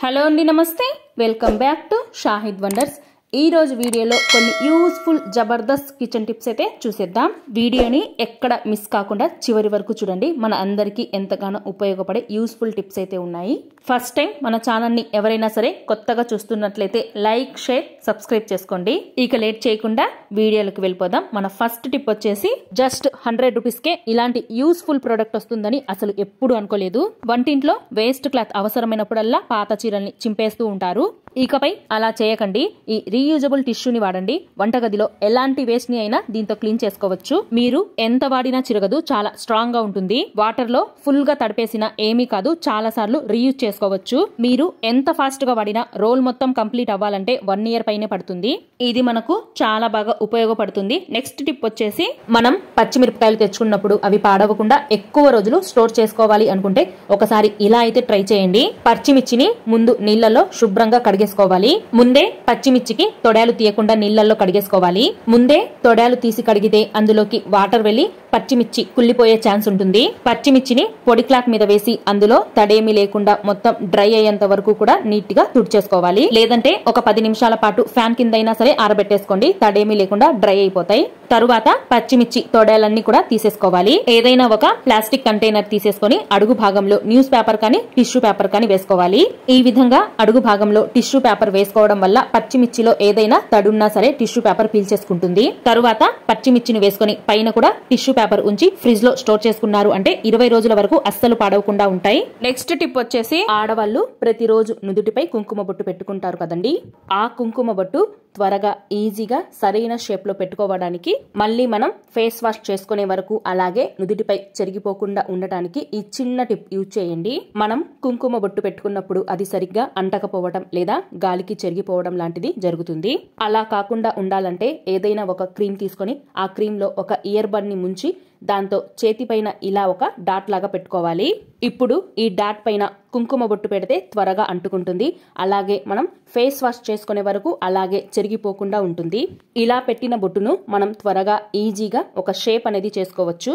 Hello అండి, నమస్తే. Welcome back to Shahid wonders. ఈ రోజు వీడియోలో కొన్ని యూస్ఫుల్ జబర్దస్త్ కిచెన్ టిప్స్ అయితే చూసేద్దాం. వీడియోని ఎక్కడ మిస్ కాకుండా చివరి వరకు చూడండి. మన అందరికీ ఎంతగానో ఉపయోగపడే యూస్ఫుల్ టిప్స్ అయితే ఉన్నాయి. ఫస్ట్ టైం మన ఛానల్ ని ఎవరైనా సరే కొత్తగా చూస్తున్నట్లయితే లైక్, షేర్, సబ్స్క్రైబ్ చేసుకోండి. ఇక లేట్ చేయకుండా వీడియోలకు వెళ్ళిపోదాం. మన ఫస్ట్ టిప్ వచ్చేసి జస్ట్ 100 రూపీస్కే ఇలాంటి యూస్ఫుల్ ప్రోడక్ట్ వస్తుందని అసలు ఎప్పుడు అనుకోలేదు. వంటింట్లో వేస్ట్ క్లాత్ అవసరమైనప్పుడల్లా పాత చీరల్ని చింపేస్తూ ఉంటారు. ఇకపై అలా చేయకండి. ఈ రీయూజబుల్ టిష్యూని వాడండి. వంటగదిలో ఎలాంటి వేస్ట్ ని అయినా దీంతో క్లీన్ చేసుకోవచ్చు. మీరు ఎంత వాడినా చిరగదు, చాలా స్ట్రాంగ్ గా ఉంటుంది. వాటర్ లో ఫుల్ గా తడిపేసినా ఏమీ కాదు, చాలా సార్లు రీయూజ్ చేసుకోవచ్చు. మీరు ఎంత ఫాస్ట్ గా వాడినా రోల్ మొత్తం కంప్లీట్ అవ్వాలంటే 1 year పైనే పడుతుంది. ఇది మనకు చాలా బాగా ఉపయోగపడుతుంది. నెక్స్ట్ టిప్ వచ్చేసి, మనం పచ్చిమిరపకాయలు తెచ్చుకున్నప్పుడు అవి పాడవకుండా ఎక్కువ రోజులు స్టోర్ చేసుకోవాలి అనుకుంటే ఒకసారి ఇలా అయితే ట్రై చేయండి. పచ్చిమిర్చిని ముందు నీళ్లలో శుభ్రంగా కడిగేసుకోవాలి. ముందే పచ్చిమిర్చికి తొడాలు తీయకుండా నీళ్లలో కడిగేసుకోవాలి. ముందే తొడాలు తీసి కడిగితే అందులోకి వాటర్ వెళ్లి పచ్చిమిర్చి కుళ్ళిపోయే ఛాన్స్ ఉంటుంది. పచ్చిమిర్చిని పొడి క్లాత్ మీద వేసి అందులో తడేమీ లేకుండా మొత్తం డ్రై అయ్యేంత వరకు కూడా నీట్ గా తుడిచేసుకోవాలి. లేదంటే ఒక 10 నిమిషాల పాటు ఫ్యాన్ కింద అయినా సరే ఆరబెట్టేసుకోండి. తడేమీ లేకుండా డ్రై అయిపోతాయి. తరువాత పచ్చిమిర్చి తొడాలన్నీ కూడా తీసేసుకోవాలి. ఏదైనా ఒక ప్లాస్టిక్ కంటైనర్ తీసేసుకొని అడుగు భాగంలో న్యూస్ పేపర్ కానీ టిష్యూ పేపర్ కానీ వేసుకోవాలి. ఈ విధంగా అడుగు భాగంలో టిష్యూ పేపర్ వేసుకోవడం వల్ల పచ్చిమిర్చిలో ఏదైనా తడున్నా సరే టిష్యూ పేపర్ పీల్చేసుకుంటుంది. తరువాత పచ్చిమిర్చిని వేసుకొని పైన కూడా టిష్యూ పేపర్ ఉంచి ఫ్రిడ్జ్ లో స్టోర్ చేసుకున్నారు అంటే 20 రోజుల వరకు అస్సలు పాడవకుండా ఉంటాయి. నెక్స్ట్ టిప్ వచ్చేసి, ఆడవాళ్ళు ప్రతిరోజు నుదుటిపై కుంకుమ బొట్టు పెట్టుకుంటారు కదండి. ఆ కుంకుమ బొట్టు త్వరగా ఈజీగా సరైన షేప్ లో పెట్టుకోవడానికి, మళ్ళీ మనం ఫేస్ వాష్ చేసుకునే వరకు అలాగే నుదుటిపై చెరిగిపోకుండా ఉండటానికి ఈ చిన్న టిప్ యూజ్ చేయండి. మనం కుంకుమ బొట్టు పెట్టుకున్నప్పుడు అది సరిగ్గా అంటకపోవడం లేదా గాలికి చెరిగిపోవడం లాంటిది జరుగుతుంది. అలా కాకుండా ఉండాలంటే ఏదైనా ఒక క్రీమ్ తీసుకొని ఆ క్రీమ్ లో ఒక ఇయర్ బడ్ ని ముంచి దాంతో చేతిపైన ఇలా ఒక డాట్ లాగా పెట్టుకోవాలి. ఇప్పుడు ఈ డాట్ పైన కుంకుమ బొట్టు పెడితే త్వరగా అంటుకుంటుంది. అలాగే మనం ఫేస్ వాష్ చేసుకునే వరకు అలాగే చెరిగిపోకుండా ఉంటుంది. ఇలా పెట్టిన బొట్టును మనం త్వరగా ఈజీగా ఒక షేప్ అనేది చేసుకోవచ్చు.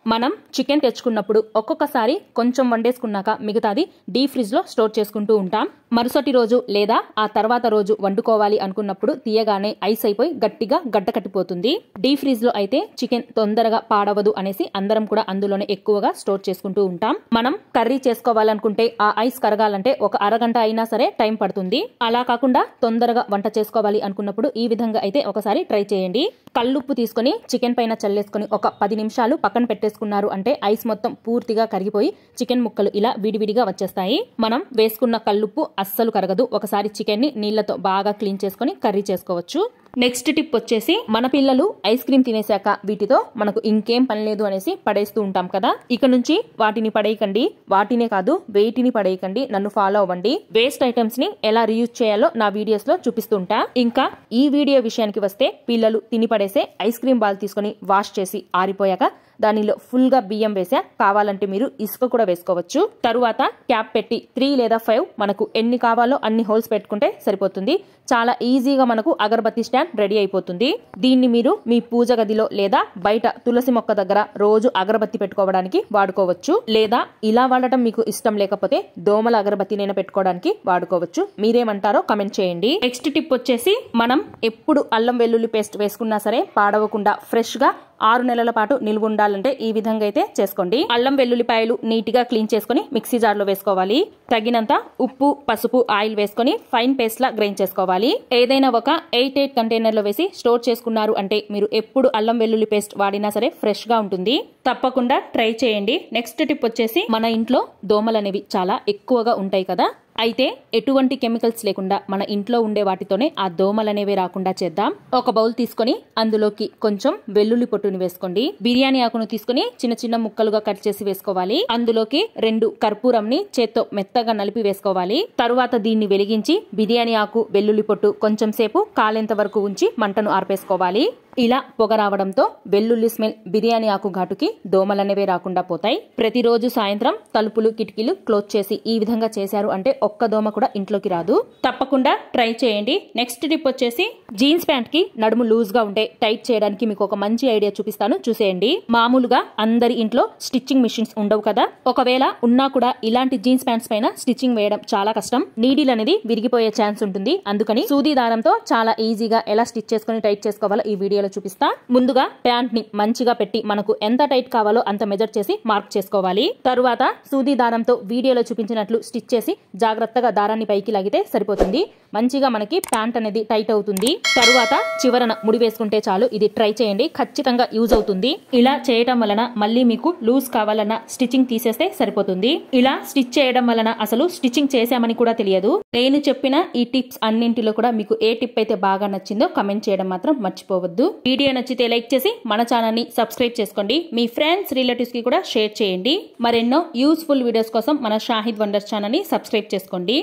మనం చికెన్ తెచ్చుకున్నప్పుడు ఒక్కొక్కసారి కొంచెం వండేసుకున్నాక మిగతాది డీప్ ఫ్రిడ్జ్ లో స్టోర్ చేసుకుంటూ ఉంటాం. మరుసటి రోజు లేదా ఆ తర్వాత రోజు వండుకోవాలి అనుకున్నప్పుడు తీయగానే ఐస్ అయిపోయి గట్టిగా గడ్డ కట్టిపోతుంది. డీప్ ఫ్రిడ్జ్ లో అయితే చికెన్ తొందరగా పాడవదు అనేసి అందరం కూడా అందులోనే ఎక్కువగా స్టోర్ చేసుకుంటూ ఉంటాం. మనం కర్రీ చేసుకోవాలనుకుంటే ఆ ఐస్ కరగాలంటే ఒక అరగంట అయినా సరే టైం పడుతుంది. అలా కాకుండా తొందరగా వంట చేసుకోవాలి అనుకున్నప్పుడు ఈ విధంగా అయితే ఒకసారి ట్రై చేయండి. కల్లుప్పు తీసుకుని చికెన్ పైన చల్లేసుకుని ఒక 10 నిమిషాలు పక్కన పెట్టేసుకున్నారు అంటే ఐస్ మొత్తం పూర్తిగా కరిగిపోయి చికెన్ ముక్కలు ఇలా విడివిడిగా వచ్చేస్తాయి. మనం వేసుకున్న కల్లుప్పు అస్సలు కరగదు. ఒకసారి చికెన్ ని నీళ్లతో బాగా క్లీన్ చేసుకుని కర్రీ చేసుకోవచ్చు. నెక్స్ట్ టిప్ వచ్చేసి, మన పిల్లలు ఐస్ క్రీమ్ తినేశాక వీటితో మనకు ఇంకేం పని లేదు అనేసి పడేస్తూ ఉంటాం కదా. ఇక నుంచి వాటిని పడేయకండి. వాటినే కాదు, వేటిని పడేయకండి. నన్ను ఫాలో అవ్వండి. వేస్ట్ ఐటమ్స్ ని ఎలా రీయూజ్ చేయాలో నా వీడియోస్ లో చూపిస్తుంటా. ఇంకా ఈ వీడియో విషయానికి వస్తే, పిల్లలు తిని పడేసే ఐస్ క్రీమ్ బాల్ తీసుకుని వాష్ చేసి ఆరిపోయాక దానిలో ఫుల్ గా బియ్యం వేసా, కావాలంటే మీరు ఇసుక కూడా వేసుకోవచ్చు. తరువాత క్యాప్ పెట్టి 3 లేదా 5 మనకు ఎన్ని కావాలో అన్ని హోల్స్ పెట్టుకుంటే సరిపోతుంది. చాలా ఈజీగా మనకు అగరబత్తి స్టాండ్ రెడీ అయిపోతుంది. దీన్ని మీరు మీ పూజ గదిలో లేదా బయట తులసి మొక్క దగ్గర రోజు అగరబత్తి పెట్టుకోవడానికి వాడుకోవచ్చు. లేదా ఇలా వాడటం మీకు ఇష్టం లేకపోతే దోమల అగరబత్తినైనా పెట్టుకోవడానికి వాడుకోవచ్చు. మీరేమంటారో కమెంట్ చేయండి. నెక్స్ట్ టిప్ వచ్చేసి, మనం ఎప్పుడు అల్లం వెల్లుల్లి పేస్ట్ వేసుకున్నా సరే పాడవకుండా ఫ్రెష్ గా 6 నెలల పాటు నిల్వ ఉండాలంటే ఈ విధంగా అయితే చేసుకోండి. అల్లం వెల్లుల్లిపాయలు నీట్ గా క్లీన్ చేసుకుని మిక్సీ జార్ లో వేసుకోవాలి. తగినంత ఉప్పు, పసుపు, ఆయిల్ వేసుకొని ఫైన్ పేస్ట్ లా గ్రైండ్ చేసుకోవాలి. ఏదైనా ఒక 8 కంటైనర్ లో వేసి స్టోర్ చేసుకున్నారు అంటే మీరు ఎప్పుడు అల్లం వెల్లుల్లి పేస్ట్ వాడినా సరే ఫ్రెష్ గా ఉంటుంది. తప్పకుండా ట్రై చేయండి. నెక్స్ట్ టిప్ వచ్చేసి, మన ఇంట్లో దోమలు అనేవి చాలా ఎక్కువగా ఉంటాయి కదా. అయితే ఎటువంటి కెమికల్స్ లేకుండా మన ఇంట్లో ఉండే వాటితోనే ఆ దోమలనేవి రాకుండా చేద్దాం. ఒక బౌల్ తీసుకొని అందులోకి కొంచెం వెల్లుల్లి పొట్టుని వేసుకోండి. బిర్యానీ ఆకును తీసుకుని చిన్న చిన్న ముక్కలుగా కట్ చేసి వేసుకోవాలి. అందులోకి 2 కర్పూరంని చేత్తో మెత్తగా నలిపి వేసుకోవాలి. తరువాత దీన్ని వెలిగించి బిర్యానీ ఆకు, వెల్లుల్లి పొట్టు కొంచెం సేపు కాలేంత వరకు ఉంచి మంటను ఆర్పేసుకోవాలి. ఇలా పొగ రావడంతో వెల్లుల్లి స్మెల్, బిర్యానీ ఆకు ఘాటుకి దోమలనేవే రాకుండా పోతాయి. ప్రతిరోజు సాయంత్రం తలుపులు కిటికీలు క్లోజ్ చేసి ఈ విధంగా చేశారు అంటే ఒక్క దోమ కూడా ఇంట్లోకి రాదు. తప్పకుండా ట్రై చేయండి. నెక్స్ట్ టిప్ వచ్చేసి జీన్స్ ప్యాంట్ కి నడుము లూజ్ గా ఉంటే టైట్ చేయడానికి మీకు ఒక మంచి ఐడియా చూపిస్తాను, చూసేయండి. మామూలుగా అందరి ఇంట్లో స్టిచ్చింగ్ మిషన్స్ ఉండవు కదా, ఒకవేళ ఉన్నా కూడా ఇలాంటి జీన్స్ ప్యాంట్స్ పైన స్టిచ్చింగ్ వేయడం చాలా కష్టం. నీడిల్ అనేది విరిగిపోయే ఛాన్స్ ఉంటుంది. అందుకని సూది దారంతో చాలా ఈజీగా ఎలా స్టిచ్ చేసుకుని టైట్ చేసుకోవాలో ఈ వీడియోలో చూపిస్తా. ముందుగా ప్యాంట్ ని మంచిగా పెట్టి మనకు ఎంత టైట్ కావాలో అంత మెజర్ చేసి మార్క్ చేసుకోవాలి. తరువాత సూది దారంతో వీడియోలో చూపించినట్లు స్టిచ్ చేసి జాగ్రత్తగా దారాన్ని పైకి లాగితే సరిపోతుంది. మంచిగా మనకి ప్యాంట్ అనేది టైట్ అవుతుంది. తరువాత చివరన ముడి వేసుకుంటే చాలు. ఇది ట్రై చేయండి, ఖచ్చితంగా యూజ్ అవుతుంది. ఇలా చేయడం వలన మళ్ళీ మీకు లూజ్ కావాలన్నా స్టిచ్చింగ్ తీసేస్తే సరిపోతుంది. ఇలా స్టిచ్ చేయడం వలన అసలు స్టిచ్చింగ్ చేశామని కూడా తెలియదు. నేను చెప్పిన ఈ టిప్స్ అన్నింటిలో కూడా మీకు ఏ టిప్ అయితే బాగా నచ్చిందో కమెంట్ చేయడం మాత్రం మర్చిపోవద్దు. వీడియో నచ్చితే లైక్ చేసి మన ఛానల్ ని సబ్స్క్రైబ్ చేసుకోండి. మీ ఫ్రెండ్స్ రిలేటివ్స్ కి కూడా షేర్ చేయండి. మరెన్నో యూస్ఫుల్ వీడియోస్ కోసం మన షాహిద్ వండర్స్ ఛానల్ ని సబ్స్క్రైబ్ చేసుకోండి.